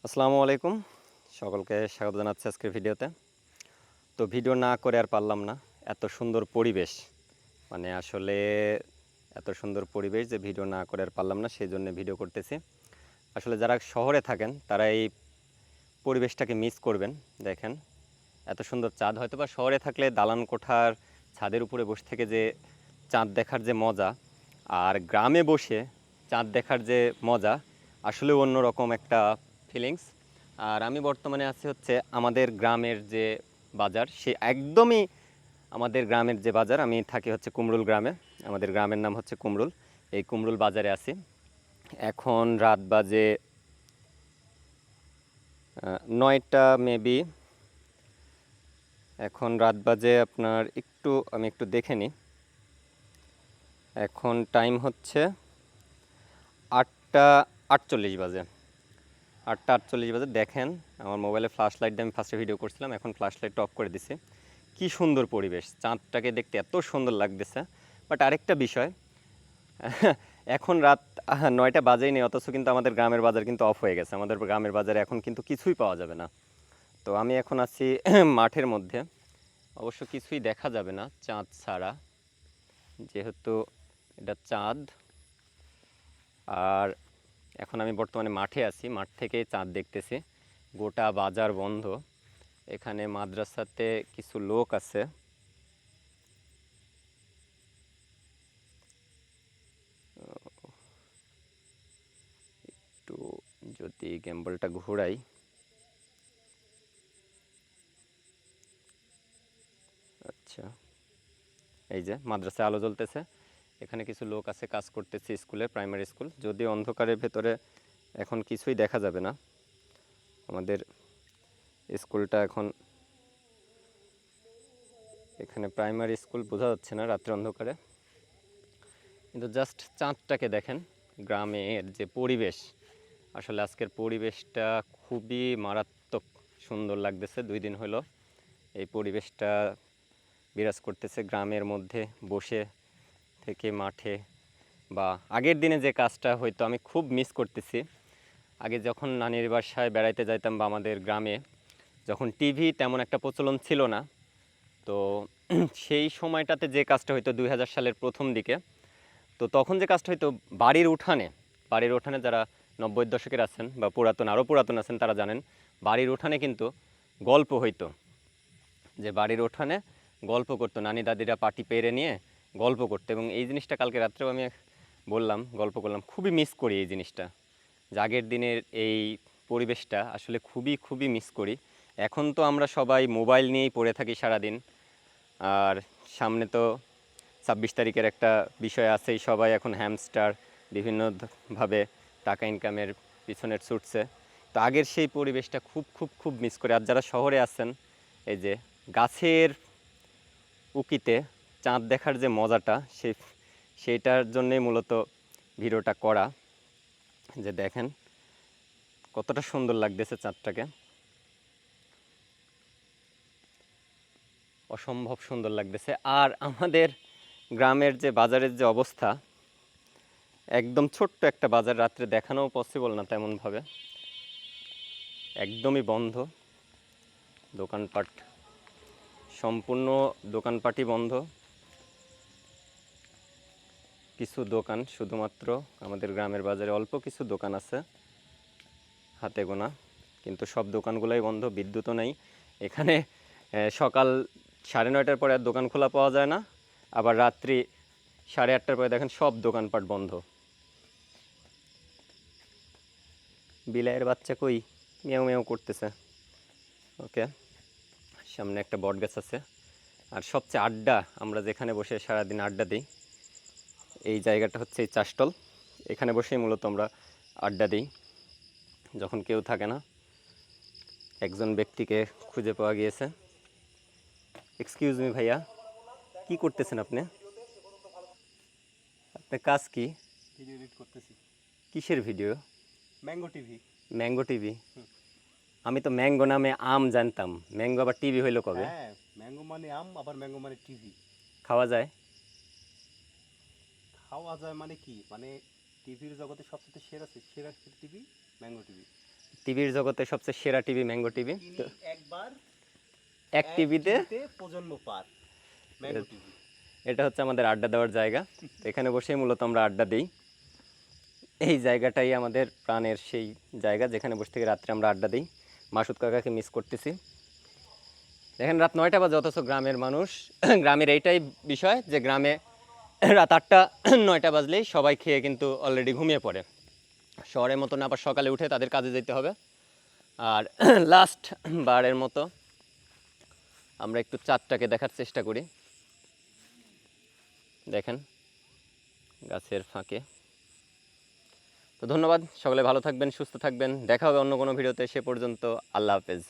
আসসালামু আলাইকুম, সকলকে স্বাগত জানাচ্ছি আজকের ভিডিওতে। তো ভিডিও না করে আর পারলাম না। এত সুন্দর পরিবেশ, মানে আসলে এত সুন্দর পরিবেশ যে ভিডিও না করে আর পারলাম না, সেই জন্য ভিডিও করতেছি। আসলে যারা শহরে থাকেন তারা এই পরিবেশটাকে মিস করবেন। দেখেন এত সুন্দর চাঁদ, হয়তো বা শহরে থাকলে দালান কোঠার ছাদের উপরে বসে থেকে যে চাঁদ দেখার যে মজা, আর গ্রামে বসে চাঁদ দেখার যে মজা, আসলে অন্যরকম একটা ফিলিংস। আর আমি বর্তমানে আছি হচ্ছে আমাদের গ্রামের যে বাজার, সে একদমই আমাদের গ্রামের যে বাজার, আমি থাকি হচ্ছে কুমরুল গ্রামে। আমাদের গ্রামের নাম হচ্ছে কুমরুল। এই কুমরুল বাজারে আছি। এখন রাত বাজে 9টা মেবি। এখন রাত বাজে আপনার আমি একটু দেখে নিই। এখন টাইম হচ্ছে 8টা 48 বাজে। 8টা 48 বাজে। দেখেন আমার মোবাইলে ফ্ল্যাশ লাইট দিয়ে আমি ফার্স্টে ভিডিও করছিলাম, এখন ফ্ল্যাশ লাইটটা অফ করে দিছি। কি সুন্দর পরিবেশ, চাঁদটাকে দেখতে এত সুন্দর লাগতেছে। বাট আরেকটা বিষয়, এখন রাত 9টা বাজেই নেই, অথচ কিন্তু আমাদের গ্রামের বাজার কিন্তু অফ হয়ে গেছে। আমাদের গ্রামের বাজারে এখন কিন্তু কিছুই পাওয়া যাবে না। তো আমি এখন আছি মাঠের মধ্যে, অবশ্য কিছুই দেখা যাবে না চাঁদ ছাড়া, যেহেতু এটা চাঁদ। আর এখন আমি বর্তমানে মাঠে আছি, মাঠ থেকে চাঁদ দেখতেছি। গোটা বাজার বন্ধ। এখানে মাদ্রাসাতে কিছু লোক আছে। একটু যদি গেম্বলটা ঘোরাই, আচ্ছা, এই যে মাদ্রাসায় আলো জ্বলতেছে। এখানে কিছু লোক আছে, কাজ করতেছে স্কুলে, প্রাইমারি স্কুল। যদি অন্ধকারের ভেতরে এখন কিছুই দেখা যাবে না। আমাদের স্কুলটা এখন, এখানে প্রাইমারি স্কুল বোঝা যাচ্ছে না রাত্রে অন্ধকারে, কিন্তু জাস্ট চাঁদটাকে দেখেন। গ্রামের যে পরিবেশ, আসলে আজকের পরিবেশটা খুবই মারাত্মক সুন্দর লাগতেছে। 2 দিন হলো এই পরিবেশটা বিরাজ করতেছে গ্রামের মধ্যে বসে থেকে মাঠে। বা আগের দিনে যে কাজটা হয়তো আমি খুব মিস করতেছি। আগে যখন নানির বাসায় বেড়াইতে যাইতাম বা আমাদের গ্রামে, যখন টিভি তেমন একটা প্রচলন ছিল না, তো সেই সময়টাতে যে কাজটা হয়তো 2000 সালের প্রথম দিকে, তো তখন যে কাজটা হয়তো বাড়ির উঠানে যারা 90-এর দশকের আছেন বা আরও পুরাতন আছেন তারা জানেন, বাড়ির উঠানে কিন্তু গল্প হইতো। যে বাড়ির উঠানে গল্প করতো, নানি দাদিরা পাটি পেরে নিয়ে গল্প করতো। এবং এই জিনিসটা কালকে রাত্রেও আমি গল্প করলাম, খুবই মিস করি এই জিনিসটা। যে আগের দিনের এই পরিবেশটা আসলে খুবই খুবই মিস করি। এখন তো আমরা সবাই মোবাইল নিয়েই পড়ে থাকি সারাদিন। আর সামনে তো 26 তারিখের একটা বিষয় আছেই, সবাই এখন হ্যামস্টার বিভিন্নভাবে টাকা ইনকামের পিছনে ছুটছে। তো আগের সেই পরিবেশটা খুব খুব খুব মিস করে। আর যারা শহরে আছেন, এই যে গাছের উকিতে চাঁদ দেখার যে মজাটা, সেইটার জন্যই মূলত ভিডিওটা করা। যে দেখেন কতটা সুন্দর লাগতেছে চাঁদটাকে, অসম্ভব সুন্দর লাগতেছে। আর আমাদের গ্রামের যে বাজারের যে অবস্থা, একদম ছোট্ট একটা বাজার, রাত্রে দেখানোও পসিবল না তেমনভাবে, একদমই বন্ধ। দোকানপাট, সম্পূর্ণ দোকানপাটই বন্ধ। কিছু দোকান, শুধুমাত্র আমাদের গ্রামের বাজারে অল্প কিছু দোকান আছে হাতে গোনা, কিন্তু সব দোকানগুলোই বন্ধ। বিদ্যুৎও নেই এখানে। সকাল 9:30টার পরে আর দোকান খোলা পাওয়া যায় না, আবার রাত্রি 8:30টার পরে দেখেন সব দোকানপাট বন্ধ। বিলাইয়ের বাচ্চা কই মেও মেও করতেছে। ওকে, সামনে একটা বট গাছ আছে। আর সবচেয়ে আড্ডা, আমরা যেখানে বসে সারাদিন আড্ডা দিই, এই জায়গাটা হচ্ছে এই চাষটল। এখানে বসেই মূলত আমরা আড্ডা দিই যখন কেউ থাকে না। একজন ব্যক্তিকে খুঁজে পাওয়া গিয়েছে। এক্সকিউজ মি ভাইয়া, কি করতেছেন আপনি? আপনার কাজ কি? ভিডিও এডিট করতেছি। কিসের video? Mango TV. Mango TV? আমি তো ম্যাঙ্গো নামে আম জানতাম, ম্যাঙ্গো আবার টিভি হইলো কবে? হ্যাঁ, ম্যাঙ্গো মানে আম, আবার ম্যাঙ্গো মানে টিভি। খাওয়া যায়? খাওয়া যায় মানে কি? মানে টিভির জগতে সবচেয়ে সেরা সেরা টিভি ম্যাঙ্গো টিভি। টিভির জগতে সবচেয়ে সেরা টিভি ম্যাঙ্গো টিভি। তিনি একবার এক টিভিতে প্রজন্ম পার ম্যাঙ্গো টিভি। এটা হচ্ছে আমাদের আড্ডা দেওয়ার জায়গা। তো এখানে বসেই মূলত আমরা আড্ডা দিই। এই জায়গাটাই আমাদের প্রাণের সেই জায়গা যেখানে বসে থেকে রাত্রে আমরা আড্ডা দিই। মাসুদ কাকাকে মিস করতেছি। দেখেন রাত 9টা বাজে, অথচ গ্রামের মানুষ গ্রামের এইটাই বিষয় যে গ্রামে রাত 8টা 9টা বাজলেই সবাই খেয়ে কিন্তু অলরেডি ঘুমিয়ে পড়ে। শহরের মতন আবার সকালে উঠে তাদের কাজে যেতে হবে। আর লাস্ট বারের মতো আমরা একটু চাঁদটাকে দেখার চেষ্টা করি। দেখেন গাছের ফাঁকে। তো ধন্যবাদ, সকলে ভালো থাকবেন, সুস্থ থাকবেন। দেখা হবে অন্য কোনো ভিডিওতে। সে পর্যন্ত আল্লাহ হাফেজ।